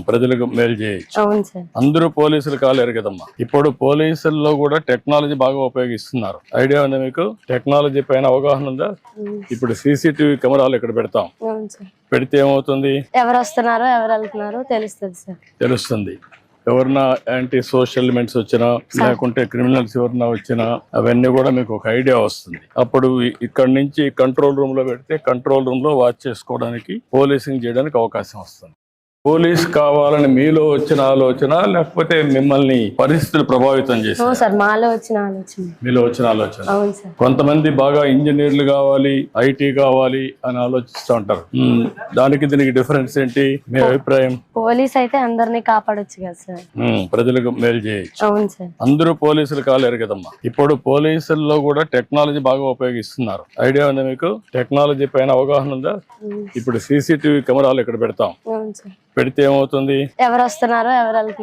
ప్రజలకు మేలు చేయొచ్చు. అవును సార్. అందరూ పోలీసులు కాలేరు కదమ్మా. ఇప్పుడు పోలీసుల్లో కూడా టెక్నాలజీ బాగా ఉపయోగిస్తున్నారు. ఐడియా ఉందా మీకు? టెక్నాలజీ పైన అవగాహన ఉందా? ఇప్పుడు సీసీటీవీ కెమెరాలు ఇక్కడ పెడతాం. అవును సార్. పెడితే ఏమవుతుంది? ఎవరు వస్తున్నారో ఎవరు వెళ్తున్నారో తెలుస్తుంది సార్. తెలుస్తుంది. ఎవరన్నా యాంటీ సోషల్ ఎలిమెంట్స్ వచ్చినా లేకుంటే క్రిమినల్స్ ఎవరన్నా వచ్చినా అవన్నీ కూడా మీకు ఒక ఐడియా వస్తుంది. అప్పుడు ఇక్కడ నుంచి కంట్రోల్ రూమ్ లో పెడితే కంట్రోల్ రూమ్ లో వాచ్ చేసుకోవడానికి, పోలీసింగ్ చేయడానికి అవకాశం వస్తుంది. పోలీస్ కావాలని మీలో వచ్చిన ఆలోచన లేకపోతే మిమ్మల్ని పరిస్థితులు ప్రభావితం చేశాయి? సార్ మాలో వచ్చిన ఆలోచన. మీలో వచ్చిన ఆలోచన. అవును సార్. కొంతమంది బాగా ఇంజనీర్లు కావాలి, ఐటీ కావాలి అని ఆలోచిస్తూ ఉంటారు. దానికి దీనికి డిఫరెన్స్ ఏంటి మీ అభిప్రాయం? పోలీస్ అయితే అందరినీ కాపాడొచ్చు కదా సార్. ప్రజలకు మేలు చేయొచ్చు. అవును సార్. అందరూ పోలీసులు కాలేరు కదమ్మా. ఇప్పుడు పోలీసుల్లో కూడా టెక్నాలజీ బాగా ఉపయోగిస్తున్నారు. ఐడియా ఉందా మీకు? టెక్నాలజీ పైన అవగాహన ఉందా? ఇప్పుడు సీసీటీవీ కెమెరాలు ఇక్కడ పెడతాం. అవును సార్. పెడితే ఏమవుతుంది? ఎవరు వస్తున్నారో ఎవరు వెళ్తున్నారో